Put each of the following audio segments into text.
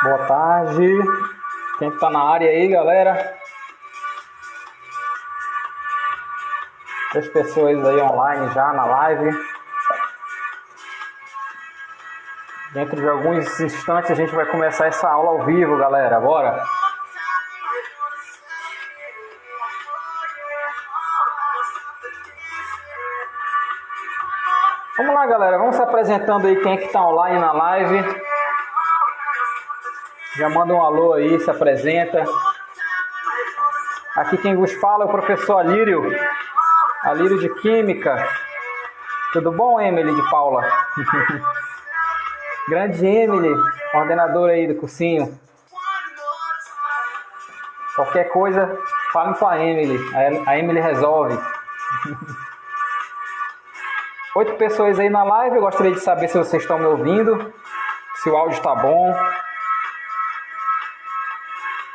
Boa tarde. Quem tá na área aí, galera? As pessoas aí online já na live. Dentro de alguns instantes a gente vai começar essa aula ao vivo, galera. Bora! Vamos lá, galera. Vamos se apresentando aí quem é que tá online na live. Já manda um alô aí, se apresenta. Aqui quem vos fala é o professor Alírio. Alírio de Química. Tudo bom, Emily de Paula? Grande Emily, coordenadora aí do cursinho. Qualquer coisa, fale com a Emily. A Emily resolve. 8 pessoas aí na live. Eu gostaria de saber se vocês estão me ouvindo, se o áudio está bom.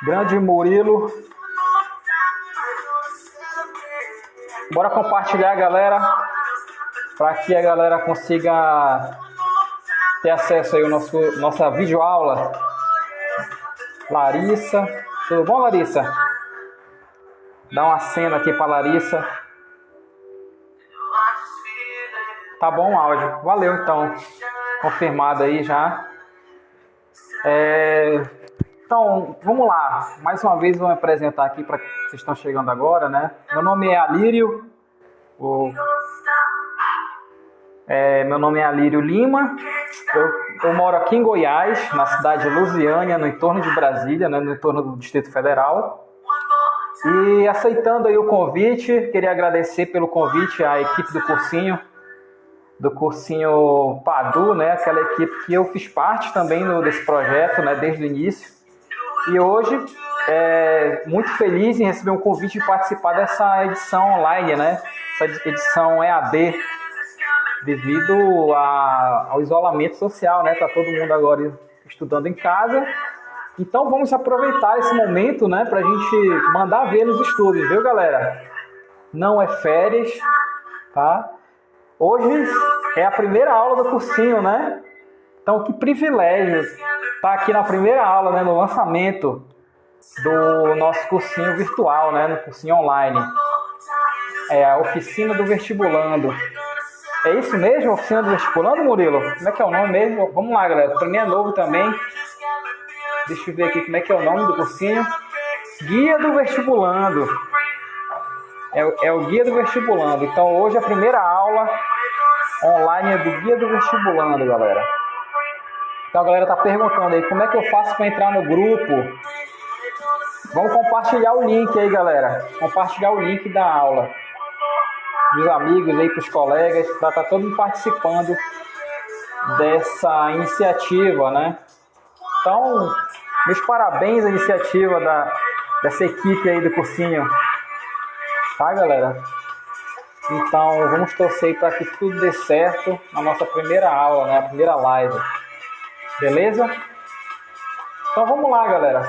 Grande Murilo. Bora compartilhar, galera, para que a galera consiga ter acesso aí ao nossa videoaula. Larissa. Tudo bom, Larissa? Dá uma cena aqui para Larissa. Tá bom o áudio. Valeu, então. Confirmado aí já. Então, vamos lá. Mais uma vez vou me apresentar aqui para que vocês estão chegando agora, né? Meu nome é Alírio. Meu nome é Alírio Lima. Eu moro aqui em Goiás, na cidade de Lusiânia, no entorno de Brasília, né? No entorno do Distrito Federal. E aceitando aí o convite, queria agradecer pelo convite à equipe do cursinho PADU, né? Aquela equipe que eu fiz parte também desse projeto, né? Desde o início. E hoje, muito feliz em receber um convite de participar dessa edição online, né? Essa edição EAD, devido ao isolamento social, né? Tá todo mundo agora estudando em casa. Então vamos aproveitar esse momento, né? Pra gente mandar ver nos estudos, viu, galera? Não é férias, tá? Hoje é a primeira aula do cursinho, né? Então que privilégio estar aqui na primeira aula, né? No lançamento do nosso cursinho virtual, né? No cursinho online. É a oficina do vestibulando. É isso mesmo? Oficina do vestibulando, Murilo? Como é que é o nome mesmo? Vamos lá, galera. Para mim é novo também. Deixa eu ver aqui como é que é o nome do cursinho. Guia do vestibulando. É o guia do vestibulando. Então hoje a primeira aula online é do guia do vestibulando, galera. Então a galera tá perguntando aí como é que eu faço para entrar no grupo. Vamos compartilhar o link aí, galera. Compartilhar o link da aula. Dos amigos aí, pros colegas, para estar todo mundo participando dessa iniciativa, né? Então, meus parabéns à iniciativa dessa equipe aí do cursinho. Tá, galera? Então, vamos torcer para que tudo dê certo na nossa primeira aula, né? A primeira live. Beleza? Então, vamos lá, galera.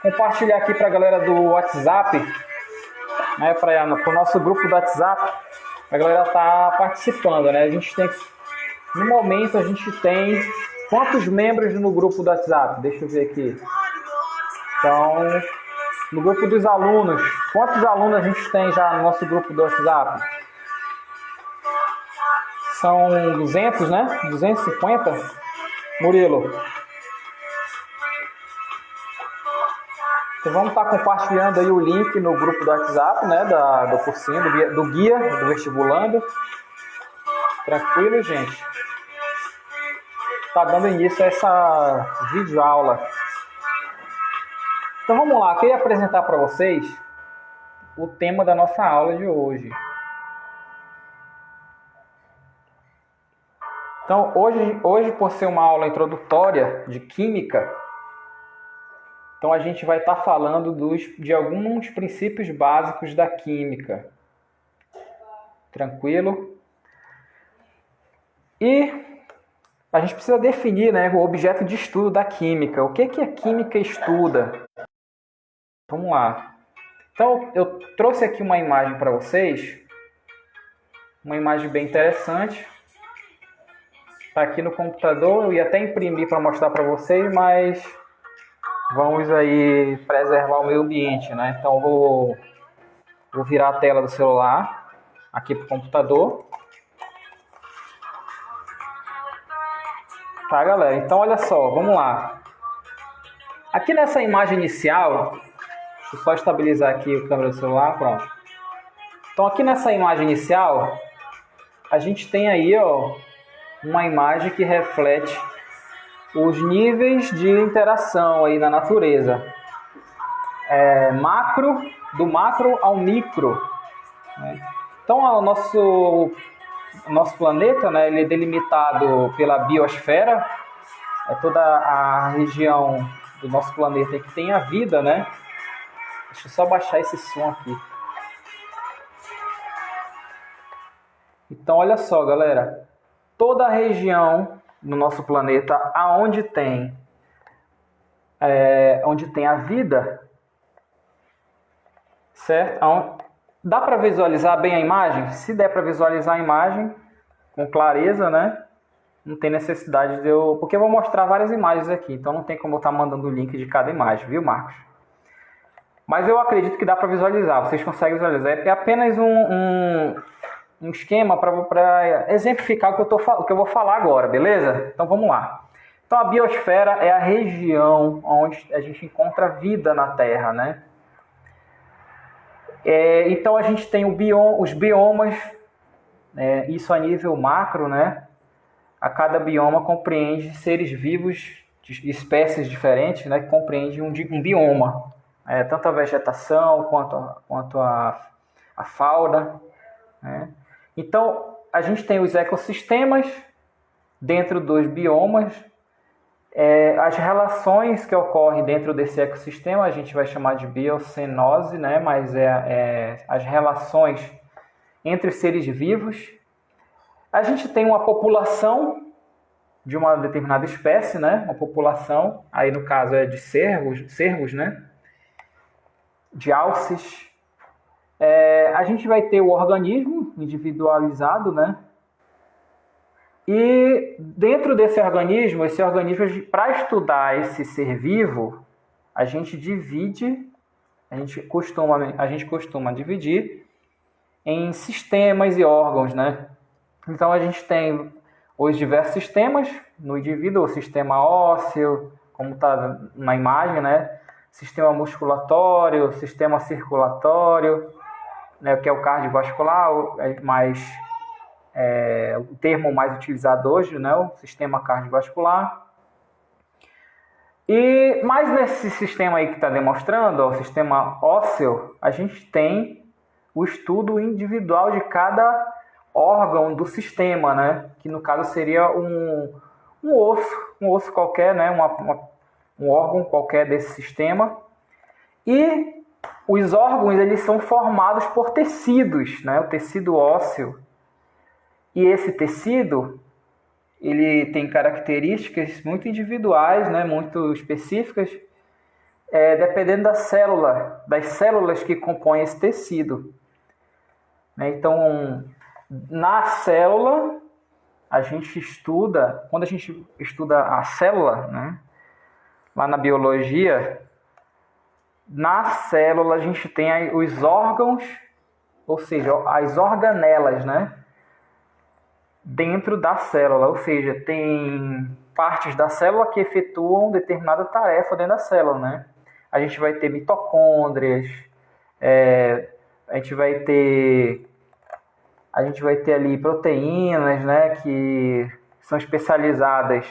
Compartilhar aqui para a galera do WhatsApp, né? Para o nosso grupo do WhatsApp. A galera tá participando, né? No momento, a gente tem quantos membros no grupo do WhatsApp? Deixa eu ver aqui. Então, no grupo dos alunos, quantos alunos a gente tem já no nosso grupo do WhatsApp? São 200, né? 250? Murilo. Então, vamos estar compartilhando aí o link no grupo do WhatsApp, né? Do cursinho, do guia, do vestibulando. Tranquilo, gente? Tá dando início a essa videoaula. Então vamos lá, eu queria apresentar para vocês o tema da nossa aula de hoje. Então hoje por ser uma aula introdutória de Química, então a gente vai estar falando de alguns princípios básicos da Química. Tranquilo? E a gente precisa definir, né, o objeto de estudo da Química. O que a Química estuda? Vamos lá. Então, eu trouxe aqui uma imagem para vocês. Uma imagem bem interessante. Está aqui no computador. Eu ia até imprimir para mostrar para vocês, mas vamos aí preservar o meio ambiente, né? Então vou virar a tela do celular aqui para o computador. Tá, galera? Então olha só, vamos lá. Aqui nessa imagem inicial, deixa eu só estabilizar aqui a câmera do celular, pronto. Então aqui nessa imagem inicial, a gente tem aí, ó, uma imagem que reflete os níveis de interação aí na natureza. Do macro ao micro, né? Então o nosso planeta, né, ele é delimitado pela biosfera, é toda a região do nosso planeta que tem a vida, né? Deixa eu só baixar esse som aqui. Então olha só, galera, toda a região no nosso planeta onde tem a vida, certo? Dá para visualizar bem a imagem? Se der para visualizar a imagem com clareza, né? Não tem necessidade de eu... Porque eu vou mostrar várias imagens aqui, então não tem como eu estar mandando o link de cada imagem, viu, Marcos? Mas eu acredito que dá para visualizar, vocês conseguem visualizar. É apenas um esquema para exemplificar o que eu vou falar agora, beleza? Então vamos lá. Então a biosfera é a região onde a gente encontra vida na Terra, né? Então a gente tem os biomas, isso a nível macro, né? A cada bioma compreende seres vivos de espécies diferentes, né? Que compreende um bioma, tanto a vegetação quanto a fauna, né? Então a gente tem os ecossistemas dentro dos biomas. As relações que ocorrem dentro desse ecossistema a gente vai chamar de biocenose, né? Mas as relações entre seres vivos. A gente tem uma população de uma determinada espécie, né? Uma população, aí no caso é de cervos, né? De alces. A gente vai ter o organismo individualizado, né? E dentro desse organismo, para estudar esse ser vivo, a gente costuma dividir em sistemas e órgãos, né? Então a gente tem os diversos sistemas no indivíduo, o sistema ósseo, como está na imagem, né? Sistema musculatório, sistema circulatório, né? Que é o cardiovascular, o termo mais utilizado hoje, né? O sistema cardiovascular. Mas nesse sistema aí que está demonstrando, ó, o sistema ósseo, a gente tem o estudo individual de cada órgão do sistema, né? Que no caso seria um osso qualquer, né? Um órgão qualquer desse sistema. E os órgãos, eles são formados por tecidos, né? O tecido ósseo. E esse tecido, ele tem características muito individuais, né? Muito específicas, dependendo das células que compõem esse tecido, né? Então, na célula, quando a gente estuda a célula, né? Lá na biologia, na célula a gente tem os órgãos, ou seja, as organelas, né? Dentro da célula, ou seja, tem partes da célula que efetuam determinada tarefa dentro da célula, né? A gente vai ter mitocôndrias, a gente vai ter ali proteínas, né, que são especializadas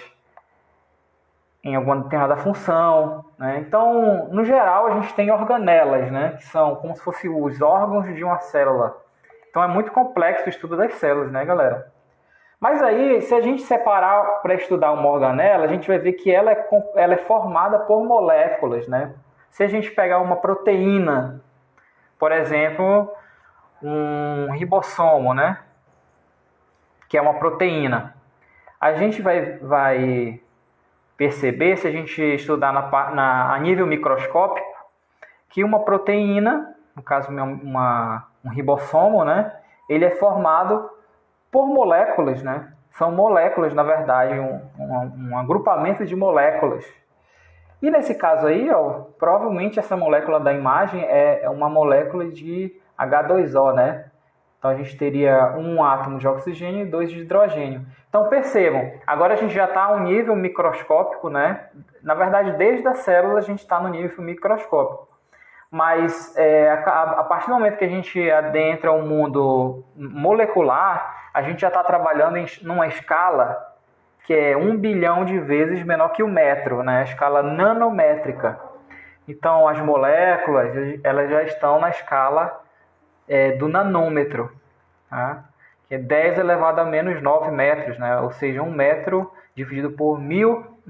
em alguma determinada função, né? Então, no geral, a gente tem organelas, né, que são como se fossem os órgãos de uma célula. Então, é muito complexo o estudo das células, né, galera? Mas aí, se a gente separar para estudar uma organela, a gente vai ver que ela é formada por moléculas, né? Se a gente pegar uma proteína, por exemplo, um ribossomo, né? Que é uma proteína. A gente vai perceber, se a gente estudar a nível microscópico, que uma proteína, no caso um ribossomo, né? Ele é formado por moléculas, né? São moléculas, na verdade, um agrupamento de moléculas. E nesse caso aí, ó, provavelmente essa molécula da imagem é uma molécula de H2O, né? Então a gente teria um átomo de oxigênio e dois de hidrogênio. Então percebam, agora a gente já está a um nível microscópico, né? Na verdade, desde a célula a gente está no nível microscópico. Mas a partir do momento que a gente adentra o mundo molecular, a gente já está trabalhando numa escala que é 1 bilhão de vezes menor que o metro, né? A escala nanométrica. Então, as moléculas elas já estão na escala do nanômetro, tá? Que é 10 elevado a menos 9 metros, né? Ou seja, 1 metro dividido por 1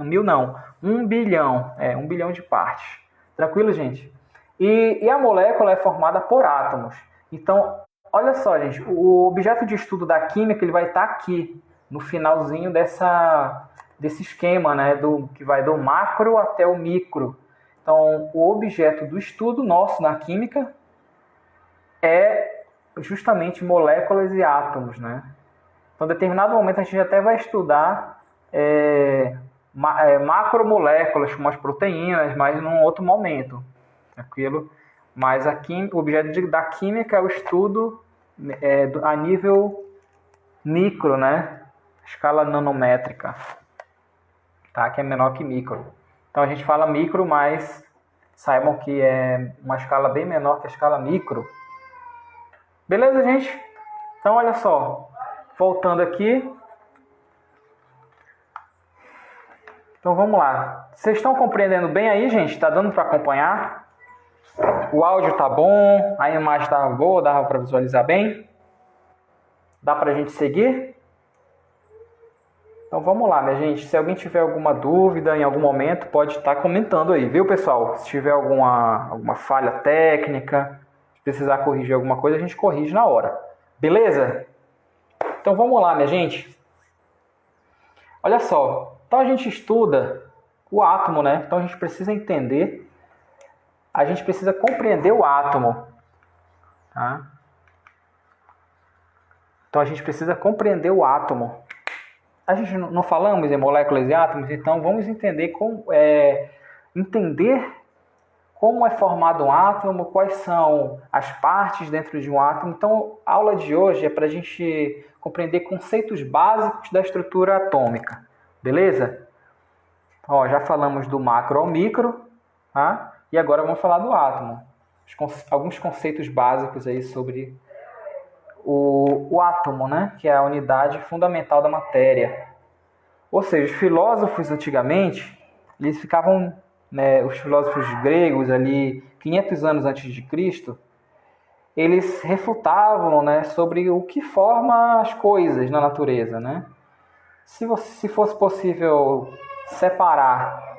bilhão, 1 bilhão de partes. Tranquilo, gente? E a molécula é formada por átomos. Então, olha só, gente, o objeto de estudo da química ele vai estar aqui, no finalzinho desse esquema, né? Que vai do macro até o micro. Então, o objeto do estudo nosso na química é justamente moléculas e átomos, né? Então, em determinado momento, a gente até vai estudar macromoléculas, como as proteínas, mas num outro momento, tranquilo? Mas o objeto da química é o estudo a nível micro, né? Escala nanométrica, tá? Que é menor que micro. Então, a gente fala micro, mas saibam que é uma escala bem menor que a escala micro. Beleza, gente? Então, olha só. Voltando aqui. Então, vamos lá. Vocês estão compreendendo bem aí, gente? Tá dando para acompanhar? O áudio tá bom? A imagem tá boa? Dá para visualizar bem? Dá para a gente seguir? Então, vamos lá, minha gente. Se alguém tiver alguma dúvida em algum momento, pode estar comentando aí, viu, pessoal? Se tiver alguma falha técnica, se precisar corrigir alguma coisa, a gente corrige na hora. Beleza? Então, vamos lá, minha gente. Olha só. Então, a gente estuda o átomo, né? Então, a gente precisa entender, a gente precisa compreender o átomo. Tá? Então, a gente precisa compreender o átomo. A gente não falamos em moléculas e átomos, então vamos entender como é formado um átomo, quais são as partes dentro de um átomo. Então, a aula de hoje é para a gente compreender conceitos básicos da estrutura atômica, beleza? Ó, já falamos do macro ao micro, tá? E agora vamos falar do átomo. Alguns conceitos básicos aí sobre o átomo, né? Que é a unidade fundamental da matéria. Ou seja, os filósofos antigamente, eles ficavam, né, os filósofos gregos ali, 500 anos antes de Cristo, eles refutavam, né, sobre o que forma as coisas na natureza, né? Se fosse possível separar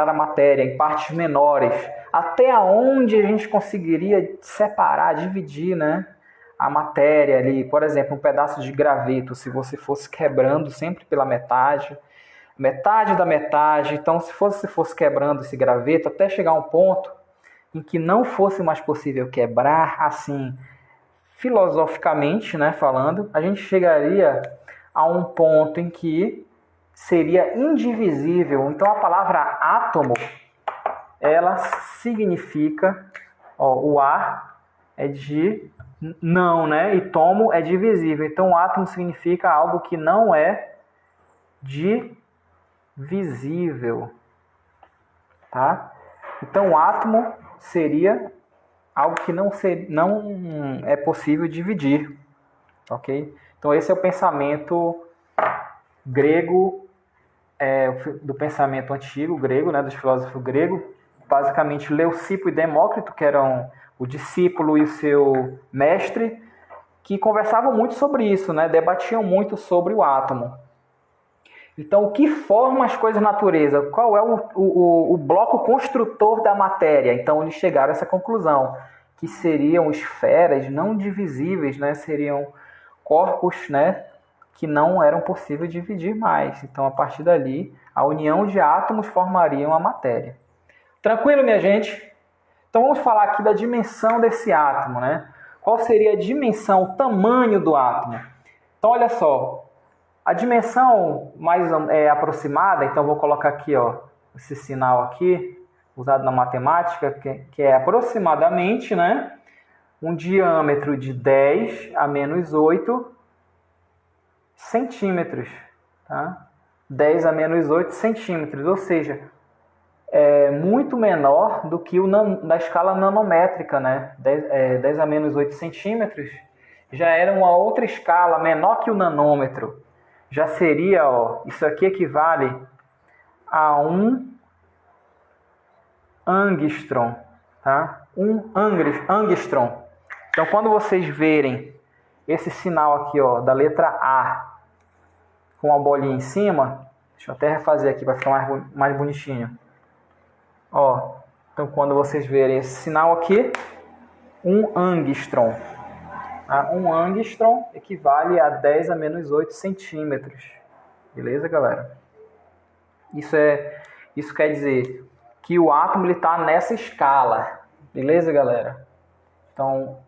a matéria em partes menores, até onde a gente conseguiria separar, dividir, né, a matéria ali, por exemplo, um pedaço de graveto, se você fosse quebrando sempre pela metade da metade, então se fosse quebrando esse graveto até chegar a um ponto em que não fosse mais possível quebrar, assim, filosoficamente, né, falando, a gente chegaria a um ponto em que seria indivisível. Então a palavra átomo, ela significa, o A é de não, né? E tomo é divisível. Então o átomo significa algo que não é divisível, tá? Então o átomo seria algo que não é possível dividir, ok? Então esse é o pensamento grego, do pensamento antigo grego, né, dos filósofos gregos, basicamente Leucipo e Demócrito, que eram o discípulo e o seu mestre, que conversavam muito sobre isso, né, debatiam muito sobre o átomo. Então, o que forma as coisas da natureza? Qual é o bloco construtor da matéria? Então, eles chegaram a essa conclusão, que seriam esferas não divisíveis, né? Seriam corpos, né, que não eram possíveis de dividir mais. Então, a partir dali, a união de átomos formariam a matéria. Tranquilo, minha gente? Então, vamos falar aqui da dimensão desse átomo, né? Qual seria a dimensão, o tamanho do átomo? Então, olha só. A dimensão mais aproximada, então vou colocar aqui, ó, esse sinal aqui, usado na matemática, que é aproximadamente, né, um diâmetro de 10 a menos 8 centímetros, tá? 10 a menos 8 centímetros, ou seja, é muito menor do que o da escala nanométrica, né? 10 a menos 8 centímetros já era uma outra escala menor que o nanômetro. Já seria, ó, isso aqui equivale a 1 angstrom, tá? 1 angstrom. Então, quando vocês verem esse sinal aqui, ó, da letra A com a bolinha em cima, deixa eu até refazer aqui para ficar mais bonitinho. Ó, então quando vocês verem esse sinal aqui, 1 angstrom. Tá? 1 angstrom equivale a 10 a menos 8 centímetros. Beleza, galera? Isso quer dizer que o átomo está nessa escala. Beleza, galera? Então,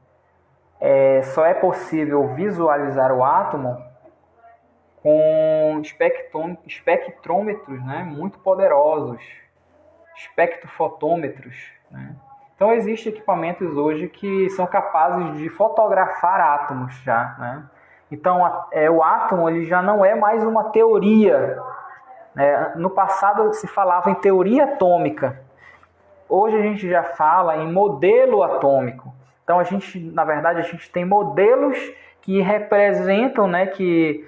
só é possível visualizar o átomo com espectrômetros, né, muito poderosos, espectrofotômetros, né? Então existem equipamentos hoje que são capazes de fotografar átomos já, né? Então o átomo ele já não é mais uma teoria, né? No passado se falava em teoria atômica, hoje a gente já fala em modelo atômico. Então na verdade a gente tem modelos que representam, né, que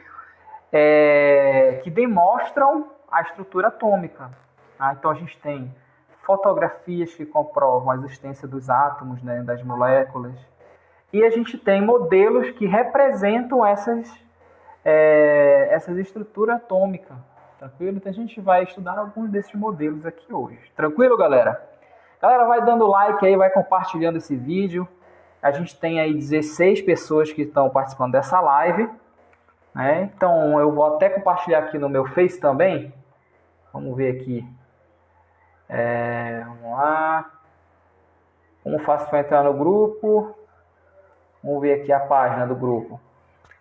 demonstram a estrutura atômica. Tá? Então a gente tem fotografias que comprovam a existência dos átomos, né, das moléculas. E a gente tem modelos que representam essas estruturas atômicas. Tranquilo? Então a gente vai estudar alguns desses modelos aqui hoje. Tranquilo, galera? Galera, vai dando like aí, vai compartilhando esse vídeo. A gente tem aí 16 pessoas que estão participando dessa live. Né? Então eu vou até compartilhar aqui no meu Face também. Vamos ver aqui. Vamos lá. Como faço para entrar no grupo? Vamos ver aqui a página do grupo.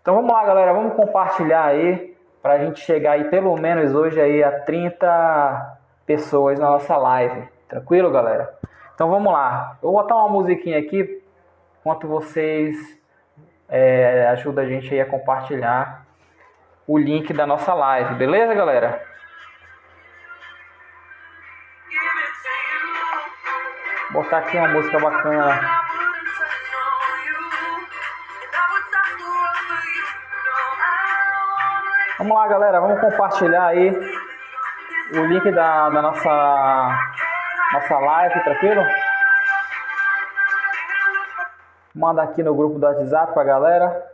Então vamos lá, galera. Vamos compartilhar aí para a gente chegar aí pelo menos hoje aí a 30 pessoas na nossa live. Tranquilo, galera? Então vamos lá. Eu vou botar uma musiquinha aqui enquanto vocês ajudam a gente aí a compartilhar o link da nossa live. Beleza, galera? Vou botar aqui uma música bacana. Vamos lá, galera, vamos compartilhar aí o link da nossa live, tranquilo? Manda aqui no grupo do WhatsApp pra galera.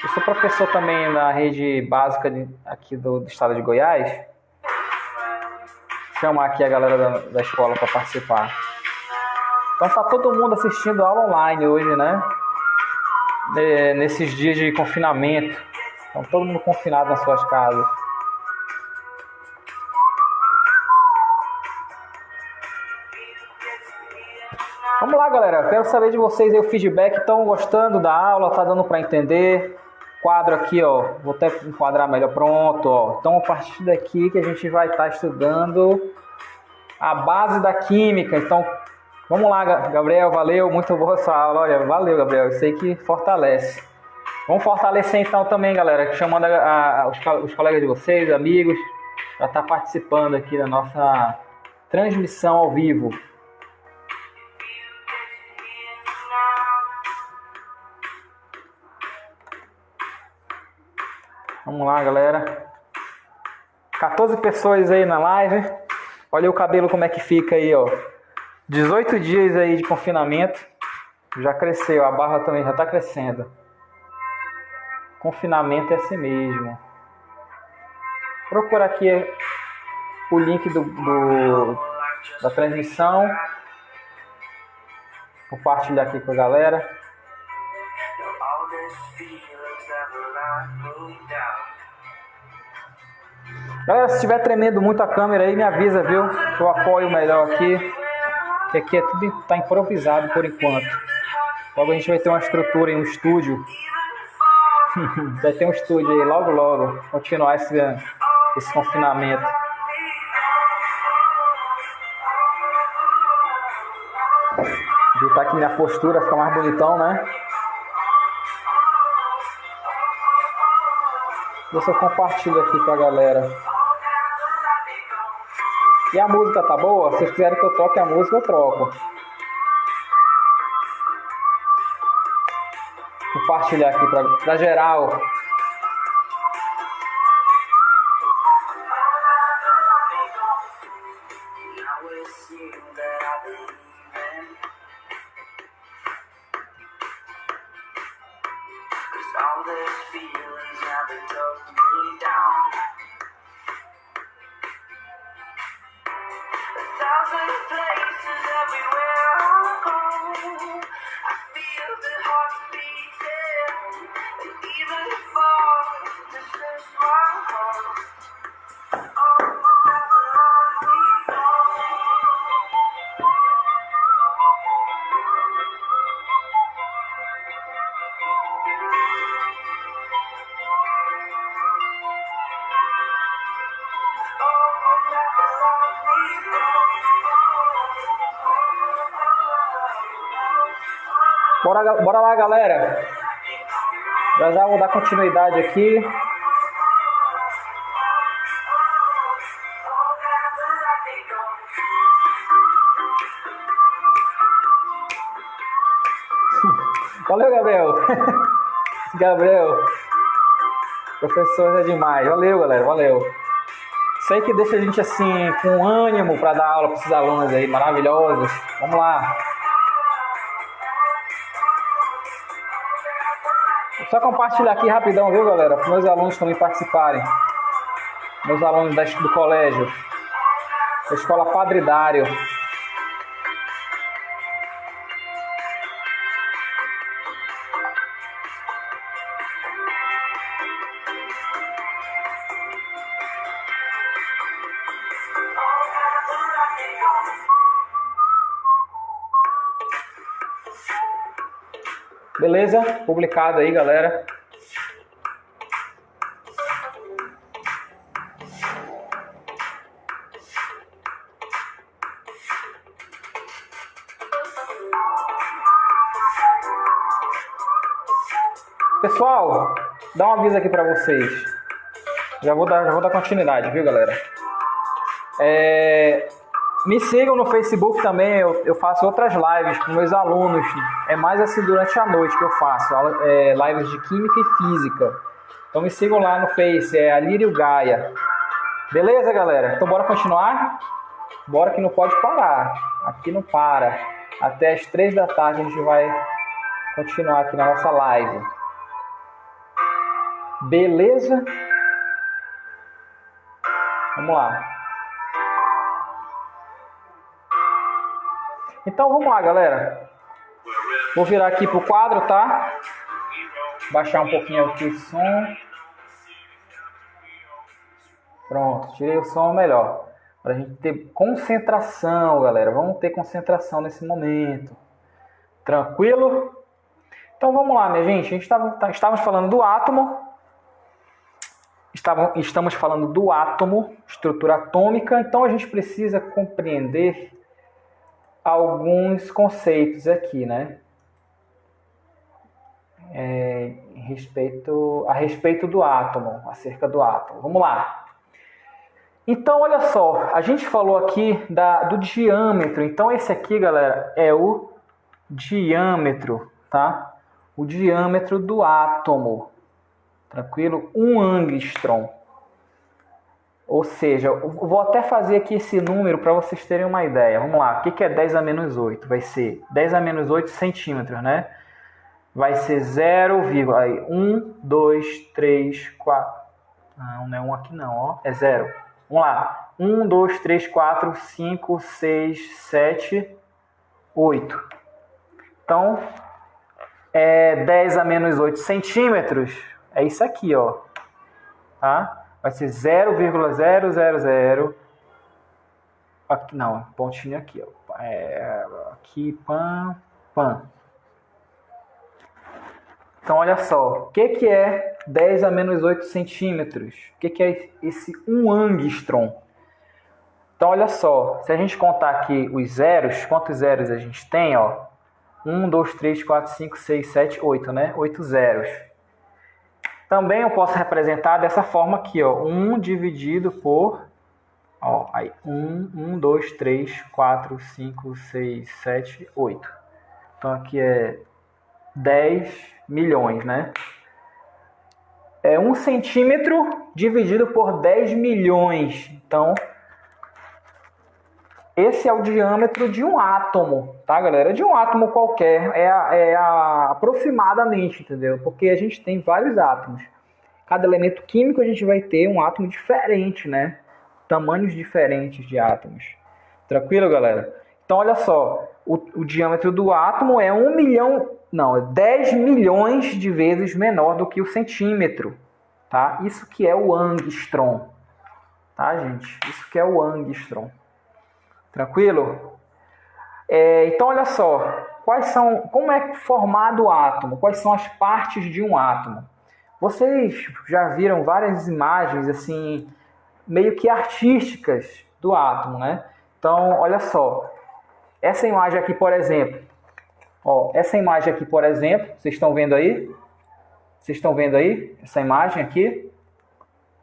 Eu sou professor também na rede básica aqui do estado de Goiás. Chamar aqui a galera da escola para participar. Então tá todo mundo assistindo aula online hoje, né? Nesses dias de confinamento. Então todo mundo confinado nas suas casas. Vamos lá, galera. Quero saber de vocês aí o feedback. Estão gostando da aula? Tá dando para entender? Quadro aqui, ó. Vou até enquadrar melhor. Pronto, ó. Então a partir daqui que a gente vai estar estudando a base da química. Então vamos lá, Gabriel. Valeu. Muito boa sua aula. Olha, valeu, Gabriel. Eu sei que fortalece. Vamos fortalecer então também, galera. Chamando os colegas de vocês, amigos, para estar participando aqui da nossa transmissão ao vivo. Vamos lá, galera. 14 pessoas aí na live. Olha o cabelo como é que fica aí, ó. 18 dias aí de confinamento. Já cresceu, a barba também já tá crescendo. Confinamento é assim mesmo. Procura aqui o link da transmissão. Compartilhar aqui com a galera. Galera, se estiver tremendo muito a câmera aí, me avisa, viu? Que eu apoio melhor aqui. Que aqui tudo tá improvisado por enquanto. Logo a gente vai ter uma estrutura em um estúdio Vai ter um estúdio aí logo, logo. Continuar esse confinamento. Ajeitar aqui minha postura, fica mais bonitão, né? Deixa eu compartilhar aqui com a galera. E a música tá boa? Se vocês quiserem que eu toque a música, eu troco. Compartilhar aqui pra geral. Bora lá, galera. Já vou dar continuidade aqui. Valeu, Gabriel. Gabriel. Professor é demais. Valeu, galera. Valeu. Isso aí que deixa a gente assim, com ânimo para dar aula para esses alunos aí maravilhosos. Vamos lá. Vou só compartilhar aqui rapidão, viu, galera? Para meus alunos também participarem. Meus alunos do colégio. Da Escola Padre Dário. Beleza? Publicado aí, galera. Pessoal, dá um aviso aqui para vocês. Já vou dar continuidade, viu, galera? Me sigam no Facebook também, eu faço outras lives com meus alunos. É mais assim durante a noite que eu faço, lives de Química e Física. Então me sigam lá no Face, é Alírio Gaia. Beleza, galera? Então bora continuar? Bora que não pode parar. Aqui não para. Até as 3 da tarde a gente vai continuar aqui na nossa live. Beleza? Vamos lá. Então vamos lá, galera. Vou virar aqui pro quadro, tá? Baixar um pouquinho aqui o som. Pronto, tirei o som melhor. Pra gente ter concentração, galera. Vamos ter concentração nesse momento. Tranquilo? Então vamos lá, minha gente. Estávamos falando do átomo. Estamos falando do átomo, estrutura atômica. Então a gente precisa compreender alguns conceitos aqui, né? A respeito do átomo, acerca do átomo. Vamos lá. Então, olha só, a gente falou aqui do diâmetro. Então, esse aqui, galera, é o diâmetro, tá? O diâmetro do átomo. Tranquilo? 1 angstrom. Ou seja, eu vou até fazer aqui esse número para vocês terem uma ideia. Vamos lá, o que é 10 a menos 8? Vai ser 10 a menos 8 centímetros, né? Vai ser 0,1, 2, 3, 4... Não é 1 aqui não, ó. É 0. Vamos lá. 1, 2, 3, 4, 5, 6, 7, 8. Então, 10 a menos 8 centímetros. É isso aqui, ó. Tá? Vai ser 0,000. Aqui, não, pontinho aqui, ó. Aqui, pan. Então, olha só, o que é 10 a menos 8 centímetros? O que é esse 1 angstrom? Então, olha só, se a gente contar aqui os zeros, quantos zeros a gente tem? Ó? 1, 2, 3, 4, 5, 6, 7, 8, né? 8 zeros. Também eu posso representar dessa forma aqui, ó, 1 dividido por... Ó, aí, 1, 2, 3, 4, 5, 6, 7, 8. Então, aqui é 10 milhões, né? É 1 centímetro dividido por 10 milhões. Então, esse é o diâmetro de um átomo, tá, galera? De um átomo qualquer, aproximadamente, entendeu? Porque a gente tem vários átomos. Cada elemento químico a gente vai ter um átomo diferente, né? Tamanhos diferentes de átomos. Tranquilo, galera? Então, olha só, o diâmetro do átomo é 10 milhões de vezes menor do que o centímetro, tá? Isso que é o angstrom, tá, gente? Isso que é o angstrom. Tranquilo? Então, olha só, como é formado o átomo? Quais são as partes de um átomo? Vocês já viram várias imagens, assim, meio que artísticas do átomo, né? Então, olha só, essa imagem aqui, por exemplo, vocês estão vendo aí? Vocês estão vendo aí essa imagem aqui?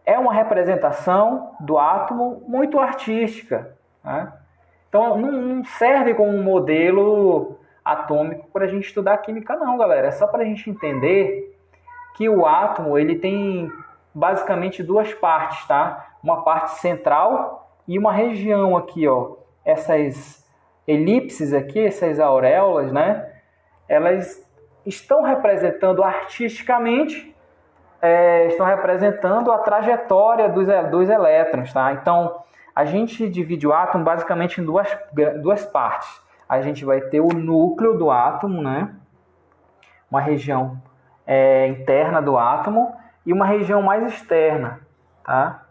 É uma representação do átomo muito artística, né? Então, não serve como um modelo atômico para a gente estudar química, não, galera. É só para a gente entender que o átomo ele tem basicamente duas partes, tá? Uma parte central e uma região aqui, ó. Essas elipses aqui, essas auréolas, né? Elas estão representando artisticamente, estão representando a trajetória dos elétrons, tá? Então, a gente divide o átomo basicamente em duas partes. A gente vai ter o núcleo do átomo, né? Uma região interna do átomo e uma região mais externa, tá?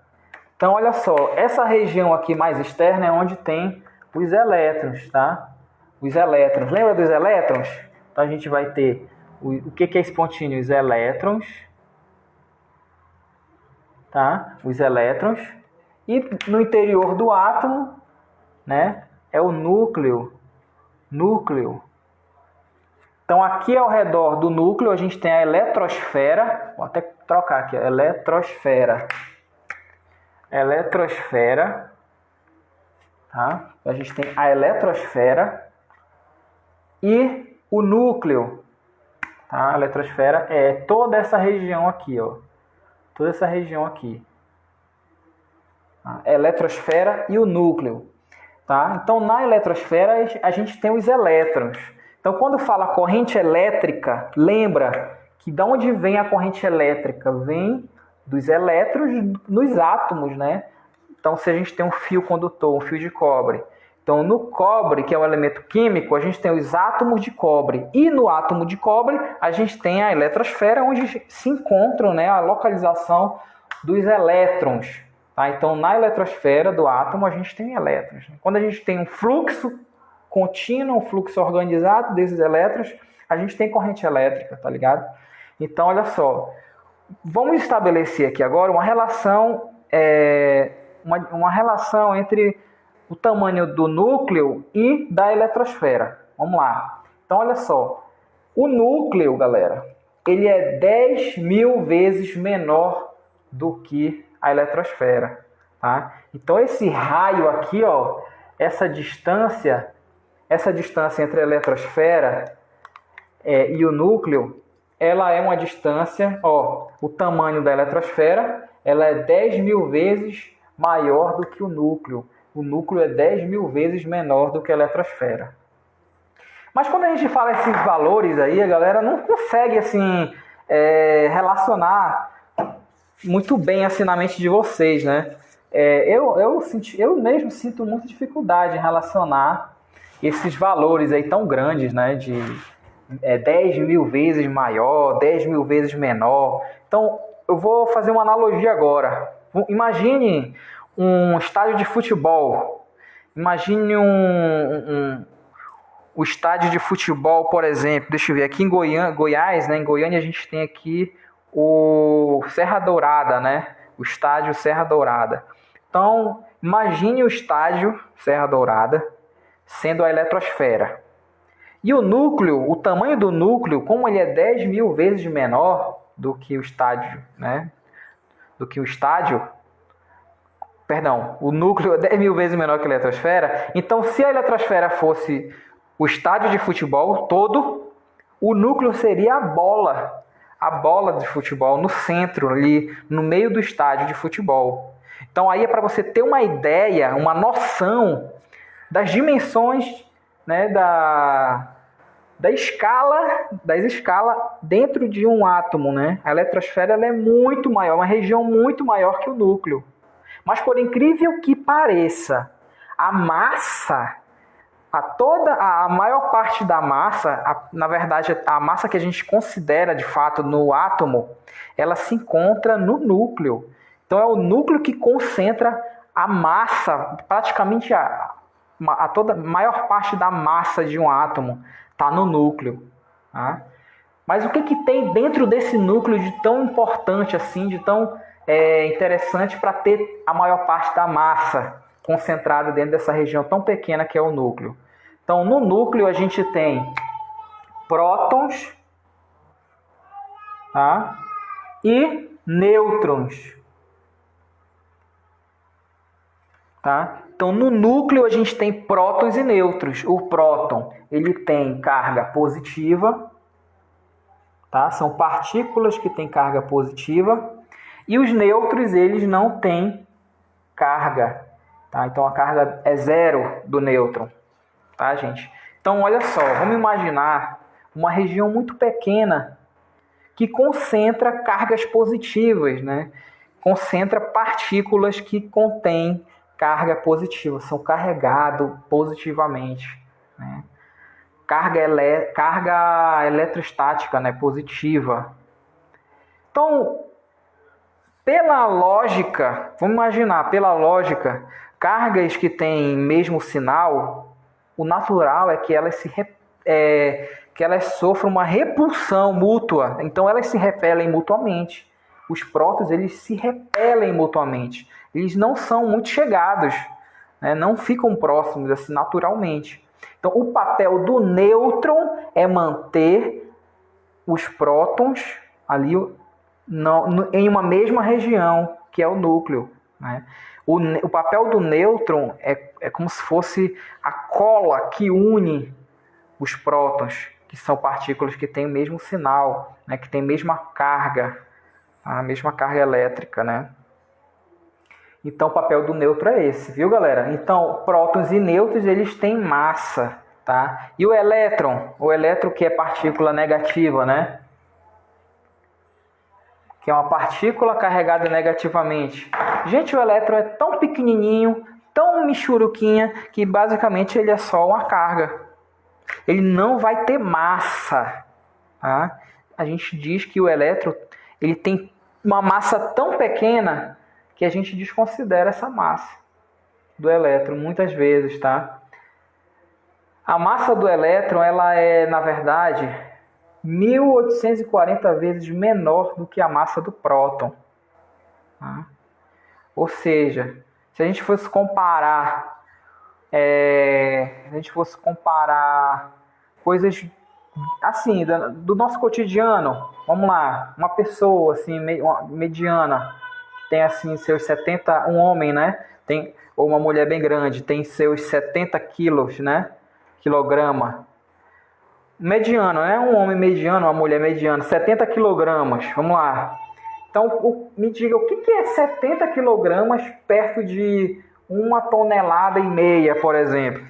Então, olha só, essa região aqui mais externa é onde tem os elétrons, tá? Os elétrons, lembra dos elétrons? Então, a gente vai ter, o que é esse pontinho? Os elétrons, tá? Os elétrons. E no interior do átomo, né, é o núcleo. Então, aqui ao redor do núcleo, a gente tem a eletrosfera. Vou até trocar aqui, eletrosfera. Tá? A gente tem a eletrosfera e o núcleo. Tá? A eletrosfera é toda essa região aqui, ó. Toda essa região aqui. A eletrosfera e o núcleo. Tá? Então, na eletrosfera, a gente tem os elétrons. Então, quando fala corrente elétrica, lembra que de onde vem a corrente elétrica? Vem dos elétrons nos átomos, né? Então, se a gente tem um fio condutor, um fio de cobre. Então, no cobre, que é um elemento químico, a gente tem os átomos de cobre. E no átomo de cobre, a gente tem a eletrosfera, onde se encontram, né, a localização dos elétrons. Tá? Então, na eletrosfera do átomo, a gente tem elétrons. Quando a gente tem um fluxo contínuo, um fluxo organizado desses elétrons, a gente tem corrente elétrica, tá ligado? Então, olha só. Vamos estabelecer aqui agora uma relação, uma relação entre o tamanho do núcleo e da eletrosfera. Vamos lá. Então, olha só. O núcleo, galera, ele é 10 mil vezes menor do que a eletrosfera, tá? Então, esse raio aqui, ó, essa distância entre a eletrosfera e o núcleo, ela é uma distância, ó, o tamanho da eletrosfera, ela é 10 mil vezes maior do que o núcleo. O núcleo é 10 mil vezes menor do que a eletrosfera. Mas quando a gente fala esses valores aí, a galera não consegue, assim, relacionar muito bem assim na mente de vocês, né? Eu mesmo sinto muita dificuldade em relacionar esses valores aí tão grandes, né? De 10 mil vezes maior, 10 mil vezes menor. Então, eu vou fazer uma analogia agora. Imagine um estádio de futebol. Imagine o estádio de futebol, por exemplo, deixa eu ver, aqui em Goiás, né, em Goiânia a gente tem aqui o Serra Dourada, né, o estádio Serra Dourada. Então, imagine o estádio Serra Dourada sendo a eletrosfera. E o núcleo, o tamanho do núcleo, como ele é 10 mil vezes menor do que o estádio, né, o núcleo é 10 mil vezes menor que a eletrosfera. Então, se a eletrosfera fosse o estádio de futebol todo, o núcleo seria a bola de futebol no centro, ali no meio do estádio de futebol. Então, aí é para você ter uma ideia, uma noção das dimensões, né, das escalas dentro de um átomo, né? A eletrosfera ela é muito maior, uma região muito maior que o núcleo. Mas, por incrível que pareça, a massa, a maior parte da massa, na verdade, a massa que a gente considera de fato no átomo, ela se encontra no núcleo. Então, é o núcleo que concentra a massa, praticamente a maior parte da massa de um átomo está no núcleo. Tá? Mas o que tem dentro desse núcleo de tão importante assim, de tão interessante para ter a maior parte da massa concentrada dentro dessa região tão pequena que é o núcleo? Então, no núcleo a gente tem prótons, tá? E nêutrons. Tá? Então, no núcleo a gente tem prótons e nêutrons. O próton ele tem carga positiva, tá? São partículas que têm carga positiva. E os nêutrons eles não têm carga. Tá? Então, a carga é zero do nêutron. Tá, gente? Então, olha só, vamos imaginar uma região muito pequena que concentra cargas positivas, né? Concentra partículas que contêm carga positiva, são carregados positivamente, né? Carga eletrostática, né? Positiva. Então, pela lógica, vamos imaginar, pela lógica, cargas que têm mesmo sinal, o natural é que elas sofram uma repulsão mútua. Então, elas se repelem mutuamente. Os prótons, eles se repelem mutuamente. Eles não são muito chegados, né? Não ficam próximos assim naturalmente. Então, o papel do nêutron é manter os prótons ali em uma mesma região, que é o núcleo, né? O papel do nêutron é como se fosse a cola que une os prótons, que são partículas que têm o mesmo sinal, né? Que têm a mesma carga elétrica, né? Então, o papel do nêutron é esse, viu, galera? Então, prótons e nêutrons, eles têm massa, tá? E o elétron que é partícula negativa, né? Que é uma partícula carregada negativamente. Gente, o elétron é tão pequenininho, tão michuruquinha, que basicamente ele é só uma carga. Ele não vai ter massa, tá? A gente diz que o elétron ele tem uma massa tão pequena que a gente desconsidera essa massa do elétron muitas vezes, tá? A massa do elétron, ela é, na verdade, 1840 vezes menor do que a massa do próton. Tá? Ou seja, se a gente fosse comparar, coisas assim, do nosso cotidiano, vamos lá, uma pessoa assim, mediana, tem assim seus 70, um homem, né? Ou uma mulher bem grande, tem seus 70 quilos, né? Quilograma. Mediano, né? Um homem mediano, uma mulher mediana, 70 quilogramas, vamos lá. Então, me diga, o que é 70 quilogramas perto de 1,5 toneladas, por exemplo?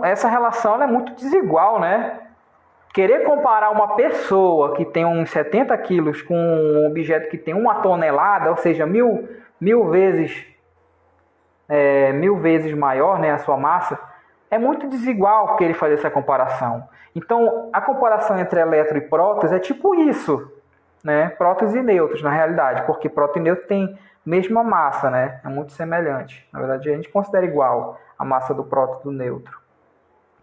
Essa relação é muito desigual, né? Querer comparar uma pessoa que tem uns 70 quilos com um objeto que tem 1 tonelada, ou seja, mil vezes maior, né, a sua massa, é muito desigual querer fazer essa comparação. Então, a comparação entre elétron e prótons é tipo isso. né, prótons e nêutrons, na realidade, porque próton e nêutron tem mesma massa, né? É muito semelhante. Na verdade, a gente considera igual a massa do próton e do nêutron.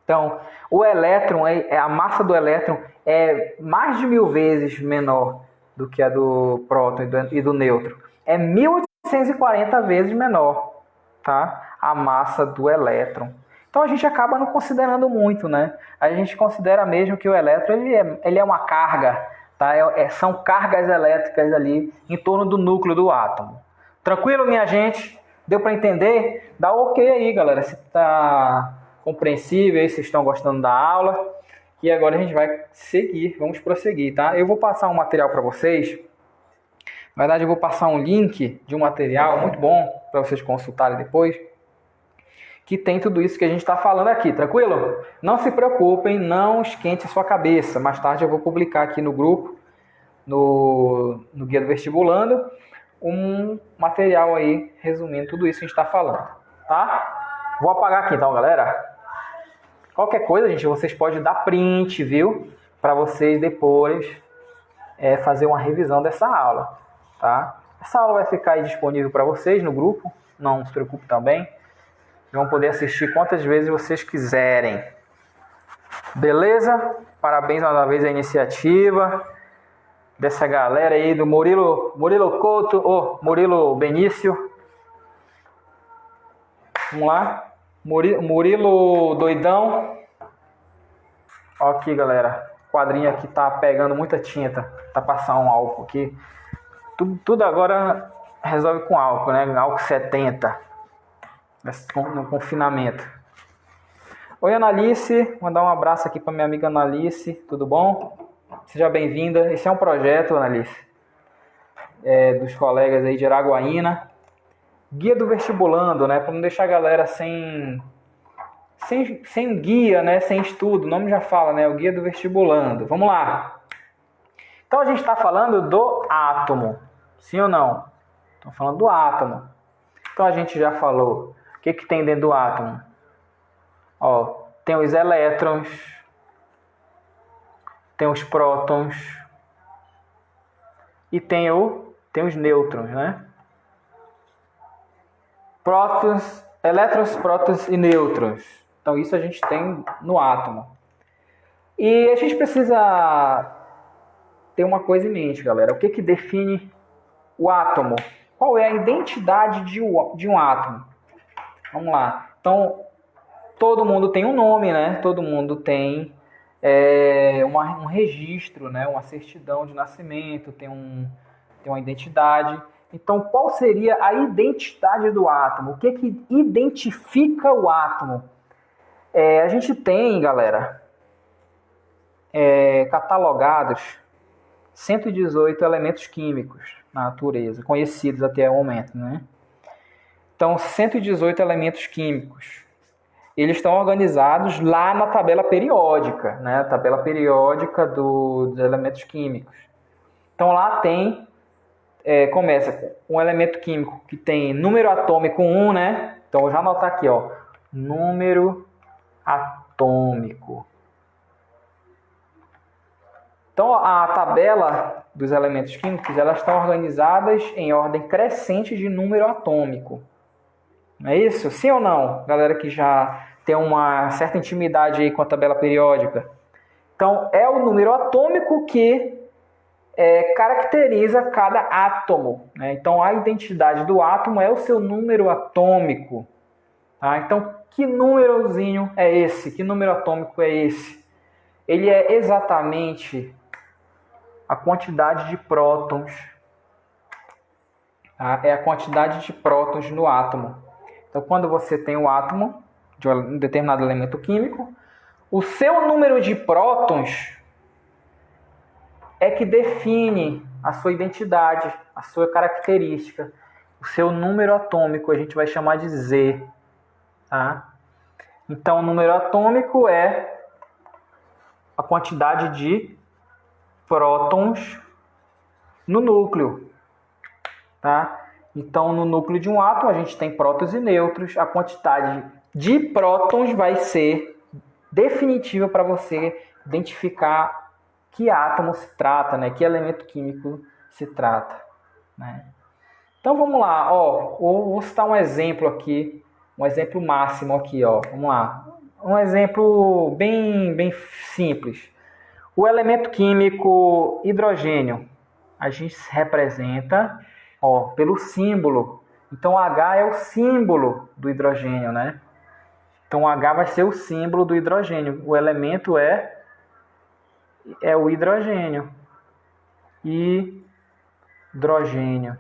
Então, o elétron, a massa do elétron é mais de 1000 vezes menor do que a do próton e do nêutron. É 1840 vezes menor, tá? A massa do elétron. Então, a gente acaba não considerando muito, né? A gente considera mesmo que o elétron ele é uma carga, tá? São cargas elétricas ali em torno do núcleo do átomo. Tranquilo, minha gente? Deu para entender? Dá um ok aí, galera, se está compreensível, se estão gostando da aula. E agora a gente vai seguir, vamos prosseguir, tá? Eu vou passar um material para vocês. Na verdade, eu vou passar um link de um material muito bom para vocês consultarem depois, que tem tudo isso que a gente está falando aqui, tranquilo? Não se preocupem, não esquente a sua cabeça. Mais tarde eu vou publicar aqui no grupo, no Guia do Vestibulando, um material aí resumindo tudo isso que a gente está falando, tá? Vou apagar aqui então, galera. Qualquer coisa, gente, vocês podem dar print, viu? Para vocês depois fazer uma revisão dessa aula, tá? Essa aula vai ficar aí disponível para vocês no grupo, não se preocupe também. Vão poder assistir quantas vezes vocês quiserem. Beleza? Parabéns mais uma vez à iniciativa dessa galera aí do Murilo Couto, Murilo Benício. Vamos lá. Murilo Doidão. Ó aqui, galera. O quadrinho aqui tá pegando muita tinta. Tá passando um álcool aqui. Tudo agora resolve com álcool, né? Álcool 70. No confinamento. Oi, Analice. Mandar um abraço aqui para minha amiga Analice. Tudo bom? Seja bem-vinda. Esse é um projeto, Analice, dos colegas aí de Araguaína. Guia do Vestibulando, né? Para não deixar a galera sem guia, né? Sem estudo. O nome já fala, né? O Guia do Vestibulando. Vamos lá. Então a gente está falando do átomo. Sim ou não? Estamos falando do átomo. Então a gente já falou. O que tem dentro do átomo? Ó, tem os elétrons, tem os prótons e tem os nêutrons, né? Elétrons, prótons e nêutrons. Então isso a gente tem no átomo. E a gente precisa ter uma coisa em mente, galera. O que define o átomo? Qual é a identidade de um átomo? Vamos lá. Então, todo mundo tem um nome, né? Todo mundo tem um registro, né? Uma certidão de nascimento, tem uma identidade. Então, qual seria a identidade do átomo? O que identifica o átomo? A gente tem, galera, catalogados 118 elementos químicos na natureza, conhecidos até o momento, né? Então, 118 elementos químicos. Eles estão organizados lá na tabela periódica, né? A tabela periódica dos elementos químicos. Então, lá tem, começa com um elemento químico que tem número atômico 1, né? Então, eu já anotar aqui, ó, número atômico. Então, a tabela dos elementos químicos, elas estão organizadas em ordem crescente de número atômico. Não é isso? Sim ou não? Galera que já tem uma certa intimidade aí com a tabela periódica. Então, é o número atômico que caracteriza cada átomo, né? Então, a identidade do átomo é o seu número atômico. Tá? Então, que númerozinho é esse? Que número atômico é esse? Ele é exatamente a quantidade de prótons. Tá? É a quantidade de prótons no átomo. Então, quando você tem o átomo de um determinado elemento químico, o seu número de prótons é que define a sua identidade, a sua característica. O seu número atômico a gente vai chamar de Z. Tá? Então, o número atômico é a quantidade de prótons no núcleo. Tá? Então, no núcleo de um átomo, a gente tem prótons e nêutrons. A quantidade de prótons vai ser definitiva para você identificar que átomo se trata, né? Que elemento químico se trata, né? Então vamos lá, ó, vou citar um exemplo aqui, um exemplo máximo aqui, ó. Vamos lá. Um exemplo bem simples. O elemento químico hidrogênio, a gente representa, ó, pelo símbolo. Então H é o símbolo do hidrogênio, né? Então H vai ser o símbolo do hidrogênio. O elemento é o hidrogênio. Hidrogênio.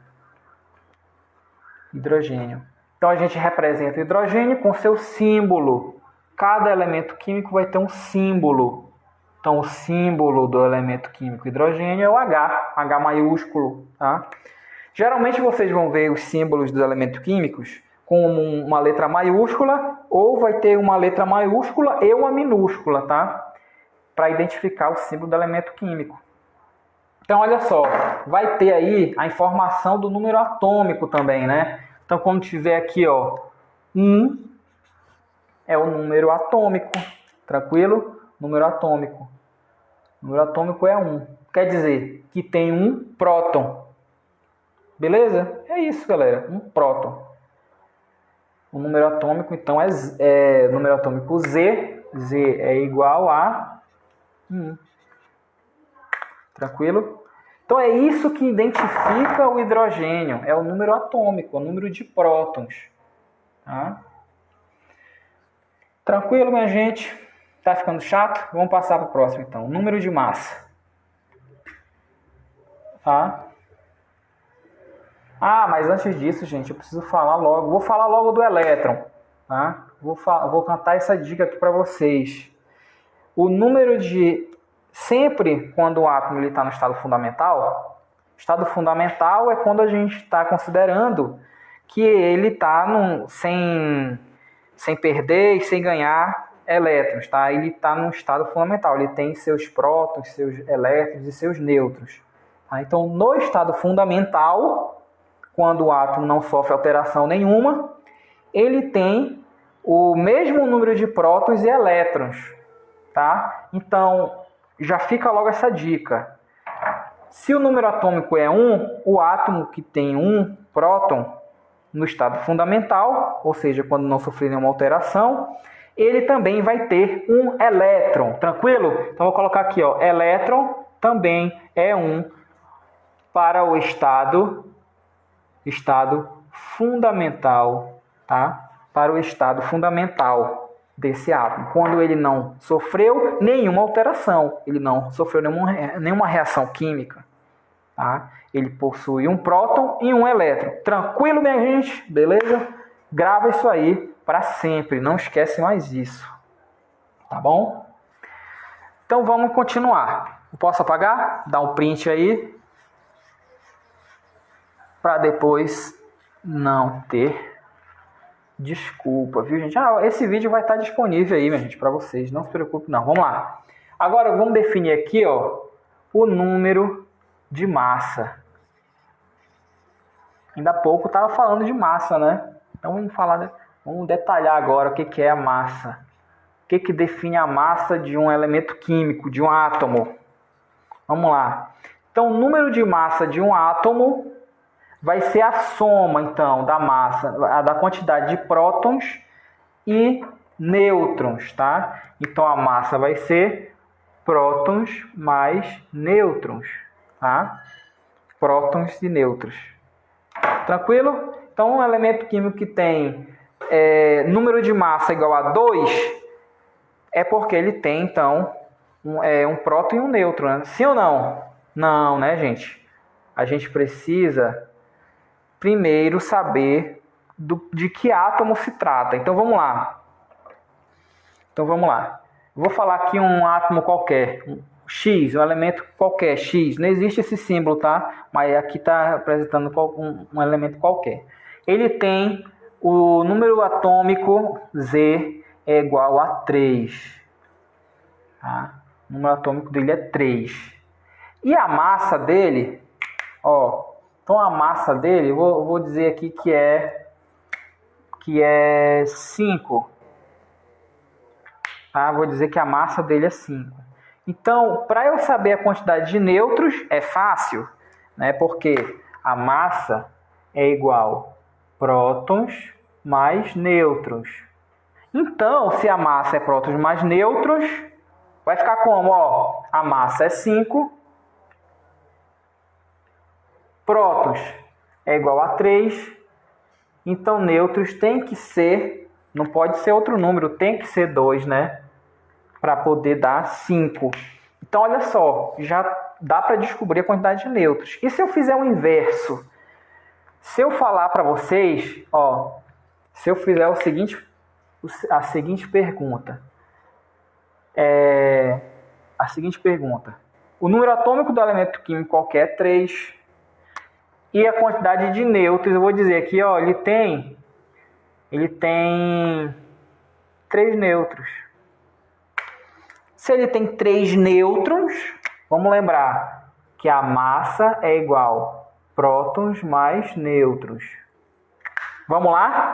Então a gente representa o hidrogênio com seu símbolo. Cada elemento químico vai ter um símbolo. Então o símbolo do elemento químico hidrogênio é o H maiúsculo, tá? Geralmente vocês vão ver os símbolos dos elementos químicos com uma letra maiúscula, ou vai ter uma letra maiúscula e uma minúscula, tá? Para identificar o símbolo do elemento químico. Então, olha só, vai ter aí a informação do número atômico também, né? Então, quando tiver aqui, ó, 1 é o número atômico, tranquilo? Número atômico. O número atômico é 1. Quer dizer que tem um próton. Beleza? É isso, galera. Um próton. O número atômico, então, é número atômico Z. Z é igual a 1. Tranquilo? Então, é isso que identifica o hidrogênio. É o número atômico, o número de prótons. Tá? Tranquilo, minha gente? Tá ficando chato? Vamos passar para o próximo, então. Número de massa. Tá? Ah, mas antes disso, gente, eu preciso falar logo. Vou falar logo do elétron. Tá? Vou cantar essa dica aqui para vocês. O número de... Sempre quando o átomo está no estado fundamental é quando a gente está considerando que ele está sem perder e sem ganhar elétrons. Tá? Ele está no estado fundamental. Ele tem seus prótons, seus elétrons e seus nêutrons. Tá? Então, no estado fundamental, quando o átomo não sofre alteração nenhuma, ele tem o mesmo número de prótons e elétrons. Tá? Então, já fica logo essa dica. Se o número atômico é 1, o átomo que tem um próton no estado fundamental, ou seja, quando não sofrer nenhuma alteração, ele também vai ter um elétron. Tranquilo? Então, vou colocar aqui, ó, elétron também é 1 para o estado fundamental, tá? Para o estado fundamental desse átomo, quando ele não sofreu nenhuma alteração, ele não sofreu nenhuma reação química, tá? Ele possui um próton e um elétron. Tranquilo, minha gente? Beleza? Grava isso aí para sempre, não esquece mais isso, tá bom? Então vamos continuar. Eu posso apagar? Dá um print aí, para depois não ter desculpa, viu, gente? Esse vídeo vai estar disponível aí, minha gente, para vocês. Não se preocupe, não. Vamos lá. Agora, vamos definir aqui, ó, o número de massa. Ainda há pouco eu estava falando de massa, né? Então, vamos detalhar agora o que é a massa. O que define a massa de um elemento químico, de um átomo. Vamos lá. Então, o número de massa de um átomo vai ser a soma, então, da massa, da quantidade de prótons e nêutrons, tá? Então, a massa vai ser prótons mais nêutrons, tá? Prótons e nêutrons. Tranquilo? Então, um elemento químico que tem número de massa igual a 2 é porque ele tem, então, um próton e um nêutron, né? Sim ou não? Não, né, gente? A gente precisa primeiro saber de que átomo se trata. Então vamos lá. Vou falar aqui um átomo qualquer, X, um elemento qualquer, X. Não existe esse símbolo, tá? Mas aqui está representando um elemento qualquer. Ele tem o número atômico Z é igual a 3. Tá? O número atômico dele é 3. E a massa dele, ó. Então, a massa dele, vou dizer aqui que é 5. Tá? Vou dizer que a massa dele é 5. Então, para eu saber a quantidade de nêutrons, é fácil, né? Porque a massa é igual prótons mais nêutrons. Então, se a massa é prótons mais nêutrons, vai ficar como? Ó, a massa é 5, prótons é igual a 3, então nêutrons tem que ser, não pode ser outro número, tem que ser 2, né? Para poder dar 5. Então, olha só, já dá para descobrir a quantidade de nêutrons. E se eu fizer o inverso? Se eu falar para vocês, ó, se eu fizer a seguinte pergunta. O número atômico do elemento químico qualquer é 3. E a quantidade de nêutrons, eu vou dizer aqui, ó, ele tem 3 nêutrons. Se ele tem 3 nêutrons, vamos lembrar que a massa é igual prótons mais nêutrons. Vamos lá?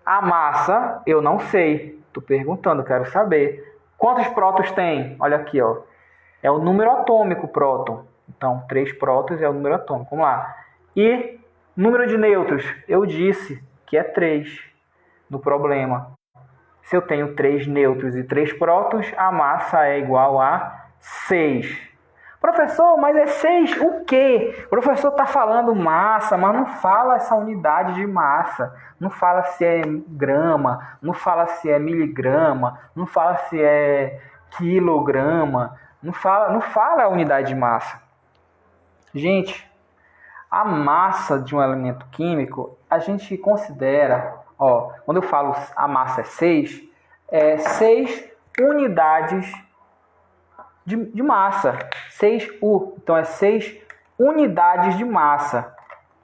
A massa, eu não sei. Estou perguntando, quero saber. Quantos prótons tem? Olha aqui, ó. É o número atômico próton. Então, 3 prótons é o número atômico. Vamos lá. E número de nêutrons? Eu disse que é 3 no problema. Se eu tenho 3 nêutrons e 3 prótons, a massa é igual a 6. Professor, mas é 6 o quê? O professor está falando massa, mas não fala essa unidade de massa. Não fala se é grama, não fala se é miligrama, não fala se é quilograma, não fala a unidade de massa. Gente, a massa de um elemento químico, a gente considera, ó, quando eu falo a massa é 6 unidades de massa. 6U. Então, é 6 unidades de massa.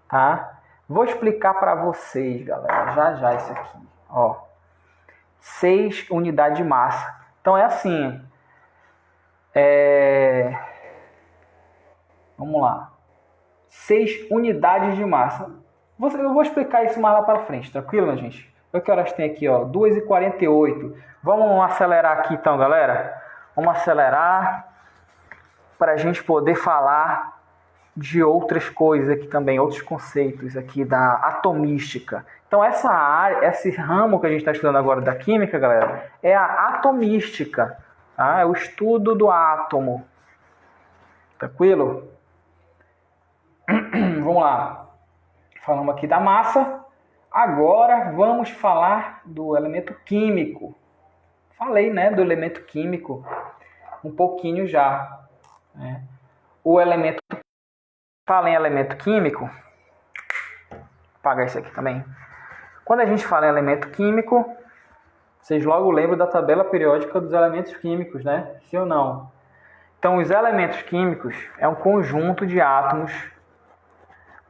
Tá? Vou explicar para vocês, galera, já isso aqui. Ó, 6 unidades de massa. Então, é assim. Vamos lá. 6 unidades de massa. Eu vou explicar isso mais lá para frente, tranquilo, gente? Olha que horas tem aqui, ó, 2h48. Vamos acelerar aqui então, galera. Vamos acelerar para a gente poder falar de outras coisas aqui também, outros conceitos aqui da atomística. Então, essa área, esse ramo que a gente está estudando agora da química, galera, é a atomística. Tá? É o estudo do átomo. Tranquilo? Vamos lá. Falamos aqui da massa. Agora vamos falar do elemento químico. Falei, né, do elemento químico um pouquinho já. Né? O elemento... Fala em elemento químico. Vou apagar isso aqui também. Quando a gente fala em elemento químico, vocês logo lembram da tabela periódica dos elementos químicos, né? Sim ou não? Então, os elementos químicos é um conjunto de átomos.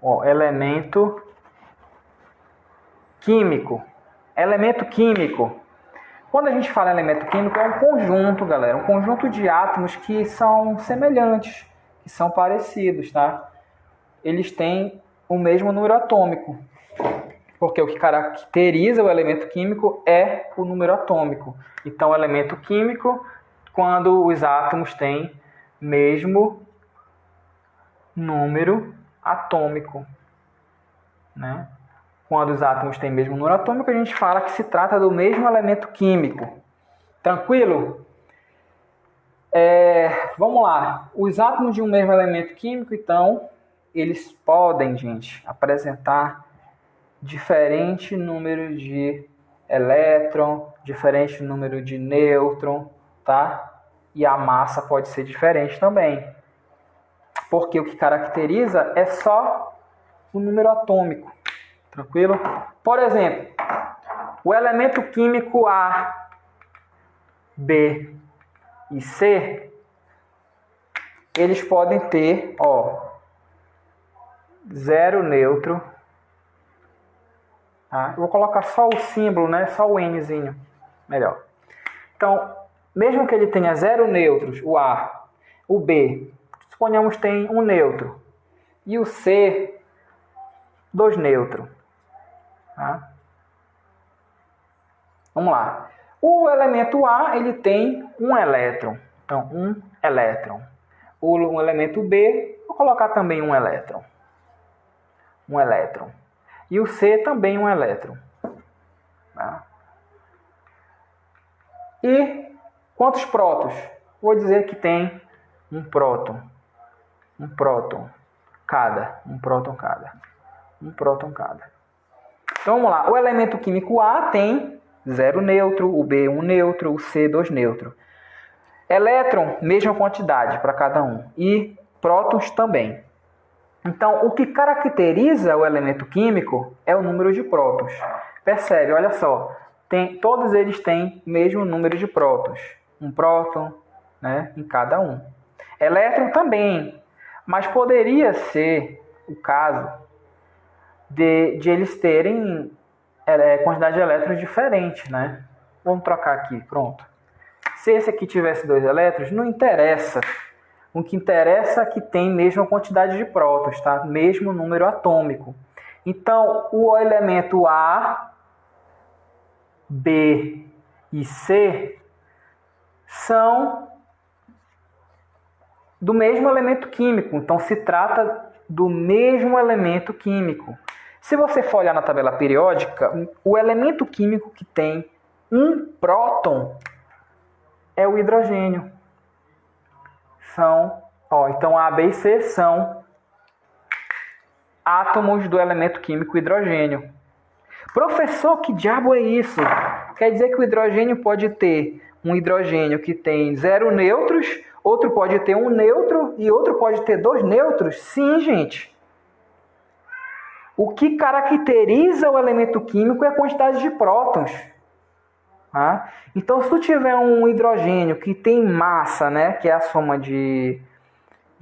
Ó, elemento químico. Elemento químico. Quando a gente fala em elemento químico, é um conjunto, galera. Um conjunto de átomos que são semelhantes, que são parecidos, tá? Eles têm o mesmo número atômico. Porque o que caracteriza o elemento químico é o número atômico. Então, o elemento químico, quando os átomos têm mesmo número atômico, né? Quando os átomos têm mesmo número atômico, a gente fala que se trata do mesmo elemento químico. Tranquilo? Vamos lá. Os átomos de um mesmo elemento químico, então, eles podem, gente, apresentar diferente número de elétron, diferente número de nêutron, tá? E a massa pode ser diferente também. Porque o que caracteriza é só o número atômico. Tranquilo? Por exemplo, o elemento químico A, B e C, eles podem ter, ó, 0 neutro. Tá? Eu vou colocar só o símbolo, né? Só o Nzinho. Melhor. Então, mesmo que ele tenha 0 nêutros, o A, o B, suponhamos que tem um neutro. E o C, 2 nêutros. Tá? Vamos lá. O elemento A, ele tem um elétron. Então, um elétron. O elemento B, vou colocar também um elétron. Um elétron. E o C também um elétron. Tá? E quantos prótons? Vou dizer que tem um próton. Um próton cada. Um próton cada. Um próton cada. Então vamos lá. O elemento químico A tem 0 neutro, o B 1 neutro, o C 2 neutro. Elétron, mesma quantidade para cada um. E prótons também. Então, o que caracteriza o elemento químico é o número de prótons. Percebe, olha só. Todos eles têm o mesmo número de prótons. Um próton, né, em cada um. Elétron também. Mas poderia ser o caso de eles terem quantidade de elétrons diferente, né? Vamos trocar aqui, pronto. Se esse aqui tivesse 2 elétrons, não interessa. O que interessa é que tem mesma quantidade de prótons, tá? Mesmo número atômico. Então, o elemento A, B e C são do mesmo elemento químico. Então, se trata do mesmo elemento químico. Se você for olhar na tabela periódica, o elemento químico que tem um próton é o hidrogênio. Então A, B e C são átomos do elemento químico hidrogênio. Professor, que diabo é isso? Quer dizer que o hidrogênio pode ter um hidrogênio que tem 0 nêutrons, outro pode ter 1 nêutron e outro pode ter 2 nêutrons? Sim, gente. O que caracteriza o elemento químico é a quantidade de prótons. Tá? Então, se tu tiver um hidrogênio que tem massa, né, que é a soma de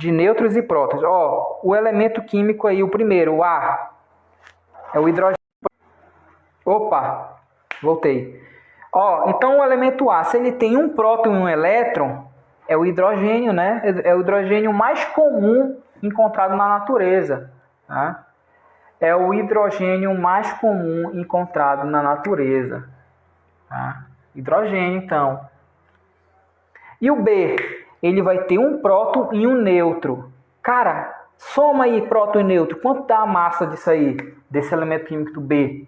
nêutrons e prótons. Ó, o elemento químico aí, o primeiro, o A, é o hidrogênio. Opa, voltei. Ó, então o elemento A, se ele tem um próton e um elétron, é o hidrogênio, né? É o hidrogênio mais comum encontrado na natureza. Tá? É o hidrogênio mais comum encontrado na natureza. Tá? Hidrogênio, então. E o B? Ele vai ter um próton e um neutro. Cara, soma aí próton e neutro. Quanto dá a massa disso aí? Desse elemento químico do B?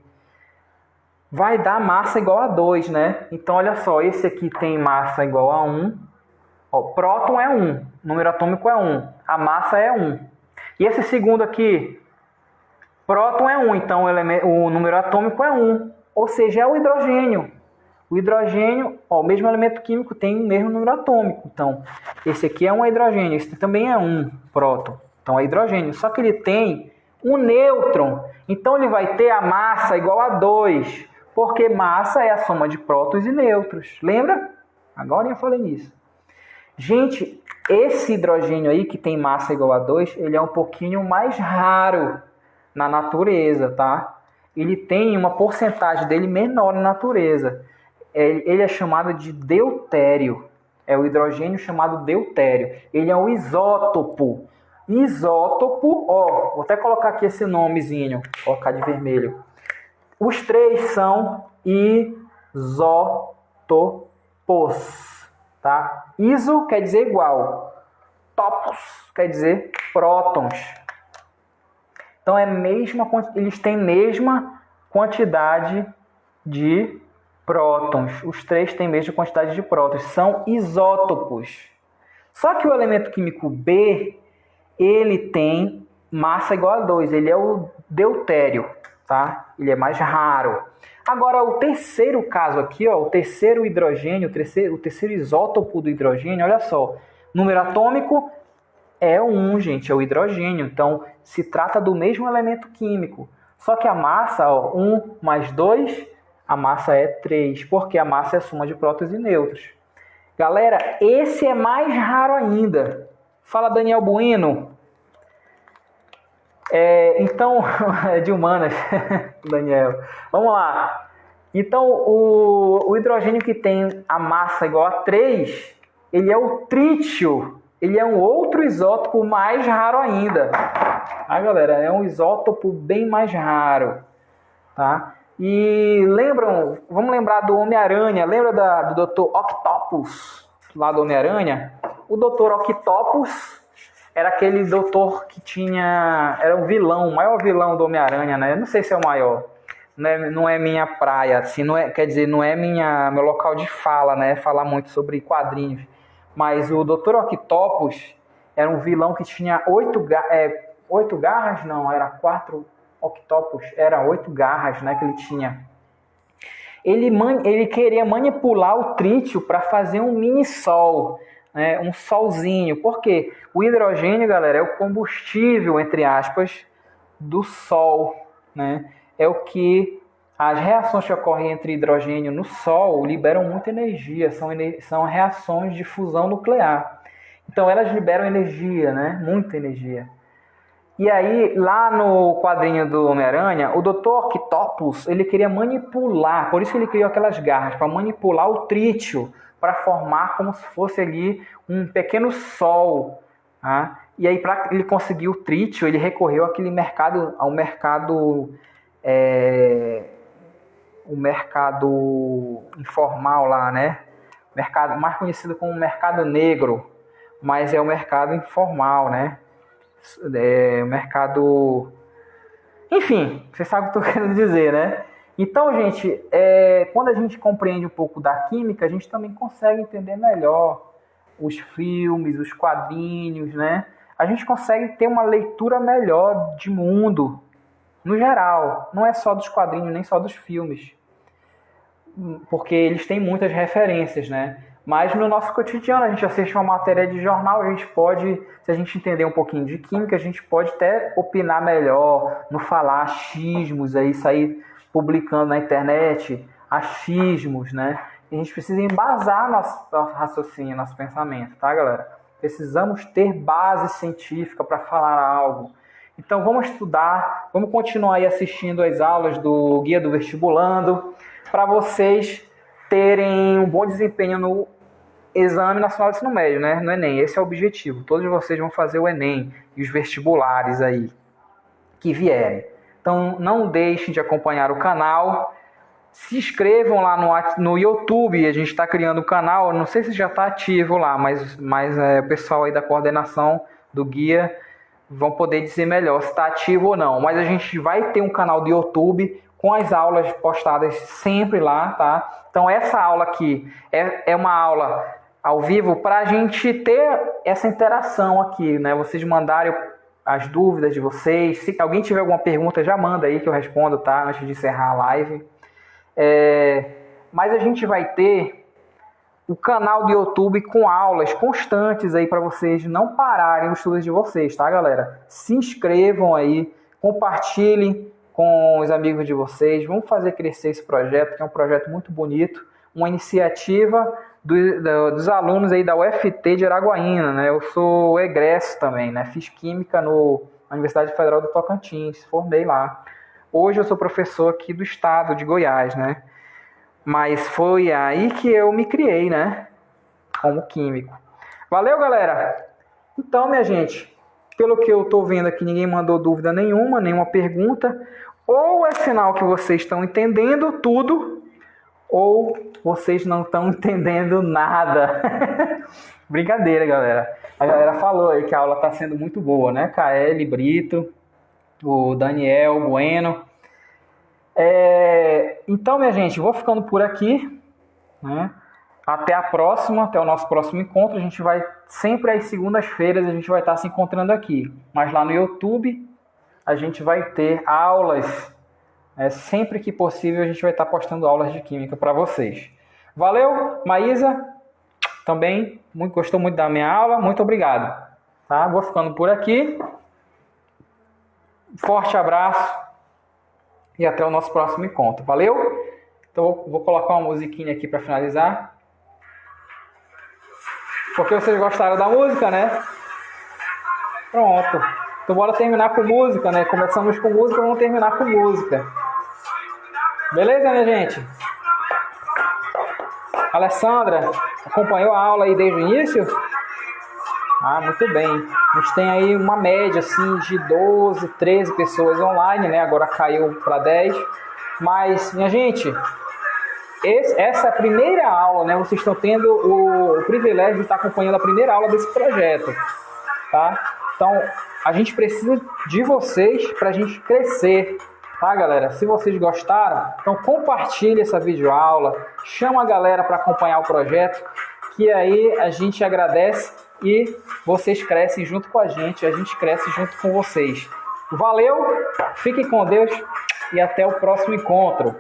Vai dar massa igual a 2, né? Então, olha só. Esse aqui tem massa igual a 1. Ó, próton é 1. Número atômico é 1. A massa é 1. E esse segundo aqui? Próton é 1. Então, o número atômico é 1. Ou seja, é o hidrogênio. O hidrogênio, ó, o mesmo elemento químico tem o mesmo número atômico. Então, esse aqui é um hidrogênio, esse também é um próton. Então, é hidrogênio. Só que ele tem um nêutron. Então, ele vai ter a massa igual a 2. Porque massa é a soma de prótons e nêutrons. Lembra? Agora eu falei nisso. Gente, esse hidrogênio aí, que tem massa igual a 2, ele é um pouquinho mais raro na natureza, tá? Ele tem uma porcentagem dele menor na natureza. Ele é chamado de deutério. É o hidrogênio chamado deutério. Ele é um isótopo. Isótopo, ó, vou até colocar aqui esse nomezinho, colocar de vermelho. Os três são isótopos, tá? Iso quer dizer igual. Topos quer dizer prótons. Então eles têm a mesma quantidade de prótons. Os três têm a mesma quantidade de prótons. São isótopos. Só que o elemento químico B, ele tem massa igual a 2. Ele é o deutério, tá? Ele é mais raro. Agora, o terceiro caso aqui, ó, o terceiro hidrogênio, o terceiro isótopo do hidrogênio, olha só. Número atômico é 1, gente, é o hidrogênio. Então, se trata do mesmo elemento químico. Só que a massa, ó, 1 mais 2... a massa é 3, porque a massa é a soma de prótons e nêutrons. Galera, esse é mais raro ainda. Fala, Daniel Bueno. Então, é de humanas, Daniel. Vamos lá. Então, o hidrogênio que tem a massa igual a 3, ele é o trítio. Ele é um outro isótopo mais raro ainda. Ah, galera, é um isótopo bem mais raro. Tá? E vamos lembrar do Homem-Aranha, lembra do Dr. Octopus? lá do Homem-Aranha, o Dr. Octopus era aquele doutor que tinha... Era o vilão, o maior vilão do Homem-Aranha, né? Eu não sei se é o maior. Não é minha praia, assim, não é, quer dizer, não é meu local de fala, né? Falar muito sobre quadrinhos. Mas o Dr. Octopus era um vilão que tinha 8 garras, não, era 4 octopus, era 8 garras, né, que ele tinha. Ele queria manipular o trítio para fazer um mini-sol, né, um solzinho. Por quê? O hidrogênio, galera, é o combustível, entre aspas, do Sol, né? É o que as reações que ocorrem entre hidrogênio no Sol liberam muita energia, são reações de fusão nuclear. Então elas liberam energia, né? Muita energia. E aí, lá no quadrinho do Homem-Aranha, o Dr. Octopus, ele queria manipular, por isso que ele criou aquelas garras, para manipular o trítio, para formar como se fosse ali um pequeno sol. Tá? E aí, para ele conseguir o trítio, ele recorreu ao mercado informal lá, né? Mercado mais conhecido como mercado negro, mas é o mercado informal, né? Mercado... Enfim, você sabe o que eu estou querendo dizer, né? Então, gente, quando a gente compreende um pouco da química, a gente também consegue entender melhor os filmes, os quadrinhos, né? A gente consegue ter uma leitura melhor de mundo, no geral. Não é só dos quadrinhos, nem só dos filmes. Porque eles têm muitas referências, né? Mas no nosso cotidiano, a gente assiste uma matéria de jornal, a gente pode, se a gente entender um pouquinho de química, a gente pode até opinar melhor, não falar achismos, aí sair publicando na internet achismos, né? E a gente precisa embasar nosso raciocínio, nosso pensamento, tá, galera? Precisamos ter base científica para falar algo. Então vamos estudar, vamos continuar aí assistindo as aulas do Guia do Vestibulando, para vocês terem um bom desempenho no Exame Nacional de Ensino Médio, né? No Enem. Esse é o objetivo. Todos vocês vão fazer o Enem e os vestibulares aí que vierem. Então, não deixem de acompanhar o canal. Se inscrevam lá no YouTube. A gente está criando o canal. Não sei se já está ativo lá, mas o pessoal aí da coordenação do guia vão poder dizer melhor se está ativo ou não. Mas a gente vai ter um canal do YouTube com as aulas postadas sempre lá, tá? Então, essa aula aqui é uma aula ao vivo para a gente ter essa interação aqui, né? Vocês mandarem as dúvidas de vocês. Se alguém tiver alguma pergunta, já manda aí que eu respondo, tá? Antes de encerrar a live. Mas a gente vai ter o canal do YouTube com aulas constantes aí para vocês não pararem os estudos de vocês, tá, galera? Se inscrevam aí, compartilhem com os amigos de vocês. Vamos fazer crescer esse projeto, que é um projeto muito bonito, uma iniciativa dos alunos aí da UFT de Araguaína, né? Eu sou egresso também, né? Fiz química na Universidade Federal do Tocantins, formei lá. Hoje eu sou professor aqui do estado de Goiás, né? Mas foi aí que eu me criei, né? Como químico. Valeu, galera? Então, minha gente, pelo que eu tô vendo aqui, ninguém mandou dúvida nenhuma pergunta. Ou é sinal que vocês estão entendendo tudo, ou vocês não estão entendendo nada. Brincadeira, galera. A galera falou aí que a aula está sendo muito boa, né? KL Brito, o Daniel Bueno. Então, minha gente, vou ficando por aqui, né? Até a próxima, até o nosso próximo encontro. A gente vai, sempre às segundas-feiras, a gente vai estar se encontrando aqui. Mas lá no YouTube, a gente vai ter aulas. Sempre que possível, a gente vai estar postando aulas de química para vocês. Valeu, Maísa. Também gostou muito da minha aula. Muito obrigado. Tá? Vou ficando por aqui. Forte abraço. E até o nosso próximo encontro. Valeu? Então, vou colocar uma musiquinha aqui para finalizar. Porque vocês gostaram da música, né? Pronto. Então, bora terminar com música, né? Começamos com música, vamos terminar com música. Beleza, minha gente? Alessandra, acompanhou a aula aí desde o início? Muito bem. A gente tem aí uma média assim, de 12, 13 pessoas online, né? Agora caiu para 10. Mas, minha gente, essa primeira aula, né? Vocês estão tendo o privilégio de estar acompanhando a primeira aula desse projeto, tá? Então, a gente precisa de vocês para a gente crescer, tá, galera? Se vocês gostaram, então compartilhe essa videoaula, chama a galera para acompanhar o projeto, que aí a gente agradece e vocês crescem junto com a gente cresce junto com vocês. Valeu, fiquem com Deus e até o próximo encontro.